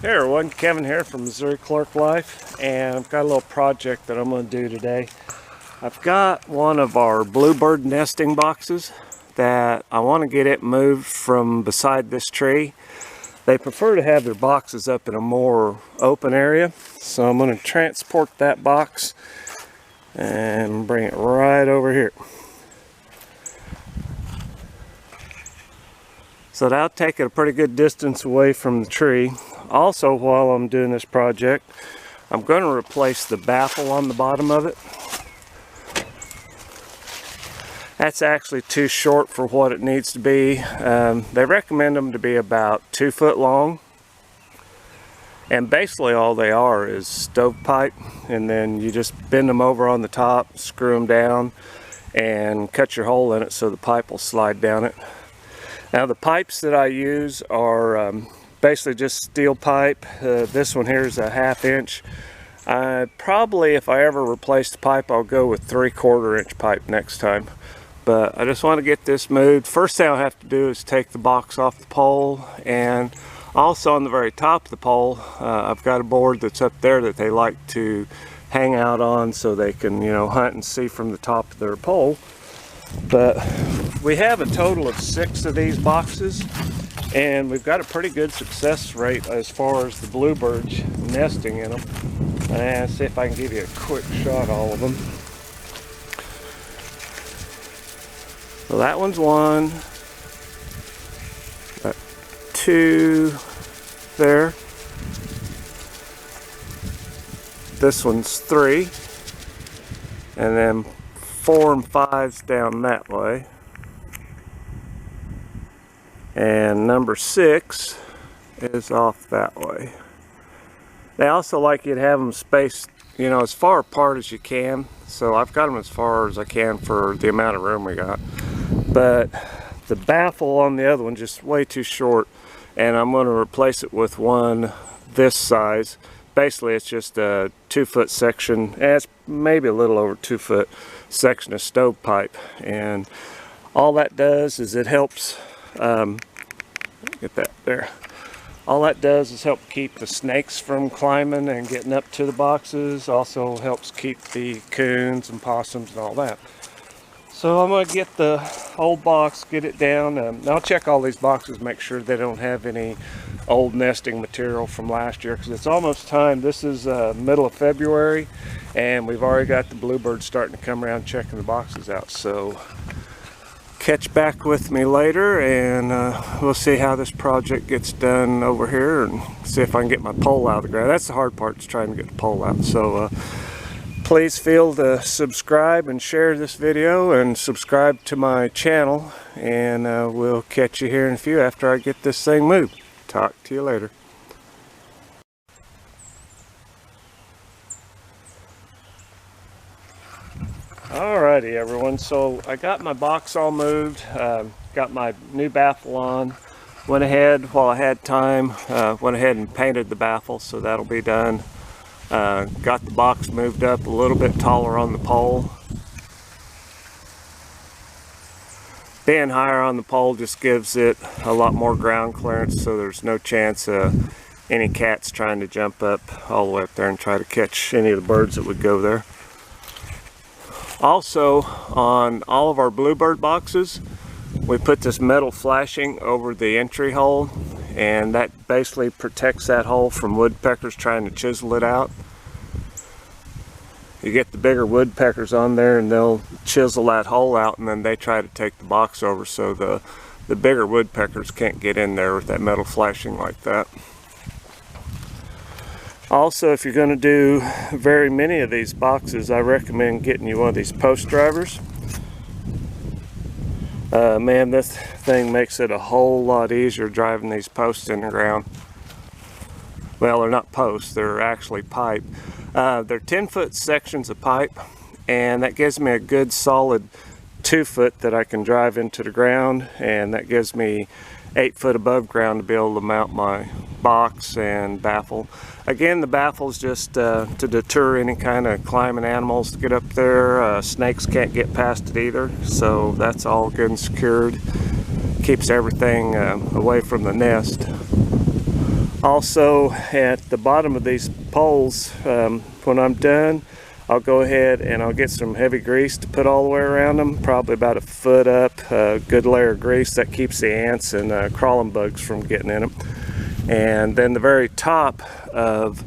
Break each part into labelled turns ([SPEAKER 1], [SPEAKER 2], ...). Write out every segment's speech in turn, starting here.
[SPEAKER 1] Hey everyone, Kevin here from Missouri Clark Life, and I've got a little project that I'm going to do today. I've got one of our bluebird nesting boxes that I want to get it moved from beside this tree. They prefer to have their boxes up in a more open area, so I'm going to transport that box and bring it right over here. So that'll take it a pretty good distance away from the tree. Also, while I'm doing this project, I'm going to replace the baffle on the bottom of it. That's actually too short for what it needs to be. They recommend them to be about 2 foot long. And basically all they are is stovepipe, and then you just bend them over on the top, screw them down, and cut your hole in it so the pipe will slide down it. Now the pipes that I use are basically just steel pipe. This one here is a 1/2 inch. Probably if I ever replace the pipe, I'll go with 3/4 inch pipe next time. But I just want to get this moved. First thing I'll have to do is take the box off the pole, and also on the very top of the pole, I've got a board that's up there that they like to hang out on so they can, hunt and see from the top of their pole. But we have a total of 6 of these boxes, and we've got a pretty good success rate as far as the bluebirds nesting in them. And see if I can give you a quick shot of all of them. So that one's 1, 2 there. This one's 3, and then 4 and 5's down that way. And number 6 is off that way. They also like you to have them spaced, as far apart as you can. So I've got them as far as I can for the amount of room we got. But the baffle on the other one just way too short, and I'm going to replace it with one this size. Basically it's just a 2 foot section, and it's maybe a little over 2 foot section of stovepipe, and all that does is it helps get that there. All that does is help keep the snakes from climbing and getting up to the boxes. Also helps keep the coons and possums and all that. So I'm going to get the old box, get it down. I'll check all these boxes, make sure they don't have any old nesting material from last year, because it's almost time. This is middle of February, and we've already got the bluebirds starting to come around checking the boxes out. So catch back with me later, and we'll see how this project gets done over here, and see if I can get my pole out of the ground. That's the hard part, is trying to get the pole out. So please feel to subscribe and share this video, and subscribe to my channel, and we'll catch you here in a few after I get this thing moved. Talk to you later. Alrighty everyone, so I got my box all moved, got my new baffle on, went ahead while I had time, went ahead and painted the baffle, so that'll be done. Got the box moved up a little bit taller on the pole. Being higher on the pole just gives it a lot more ground clearance, so there's no chance of any cats trying to jump up all the way up there and try to catch any of the birds that would go there. Also, on all of our bluebird boxes, we put this metal flashing over the entry hole, and that basically protects that hole from woodpeckers trying to chisel it out. You get the bigger woodpeckers on there, and they'll chisel that hole out, and then they try to take the box over, so the bigger woodpeckers can't get in there with that metal flashing like that. Also, if you're going to do very many of these boxes, I recommend getting you one of these post drivers. Man, this thing makes it a whole lot easier driving these posts in the ground. Well, they're not posts, they're actually pipe. They're 10-foot sections of pipe, and that gives me a good solid 2 foot that I can drive into the ground, and that gives me 8 foot above ground to be able to mount my box and baffle. Again, the baffle is just to deter any kind of climbing animals to get up there. Snakes can't get past it either, so that's all good and secured. Keeps everything away from the nest. Also, at the bottom of these poles, when I'm done, I'll go ahead and I'll get some heavy grease to put all the way around them, probably about a foot up, a good layer of grease that keeps the ants and crawling bugs from getting in them. And then the very top of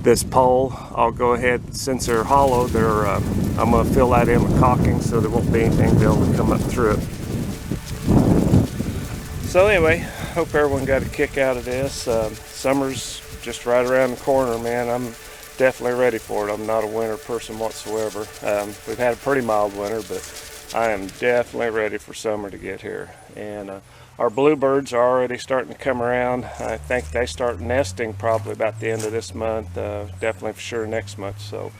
[SPEAKER 1] this pole, I'll go ahead, since they're hollow, I'm going to fill that in with caulking so there won't be anything to be able to come up through it. So anyway, hope everyone got a kick out of this. Summer's just right around the corner, man. I'm definitely ready for it. I'm not a winter person whatsoever. We've had a pretty mild winter, but I am definitely ready for summer to get here. And our bluebirds are already starting to come around. I think they start nesting probably about the end of this month, definitely for sure next month. So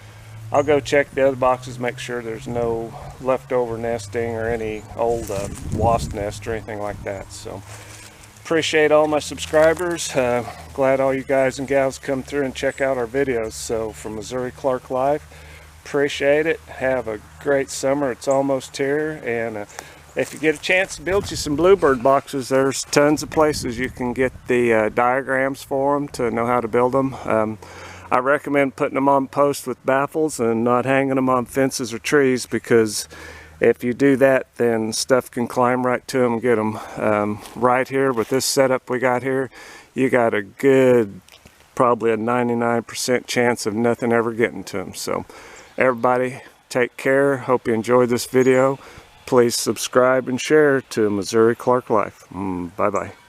[SPEAKER 1] I'll go check the other boxes, make sure there's no leftover nesting or any old wasp nest or anything like that. So appreciate all my subscribers. Glad all you guys and gals come through and check out our videos. So from Missouri Clark Life, appreciate it. Have a great summer. It's almost here. And if you get a chance to build you some bluebird boxes, there's tons of places you can get the diagrams for them to know how to build them. I recommend putting them on posts with baffles and not hanging them on fences or trees, because if you do that, then stuff can climb right to them and get them. Right here with this setup we got here, you got a good, probably a 99% chance of nothing ever getting to them. So everybody take care. Hope you enjoyed this video. Please subscribe and share to Missouri Clark Life. Bye-bye.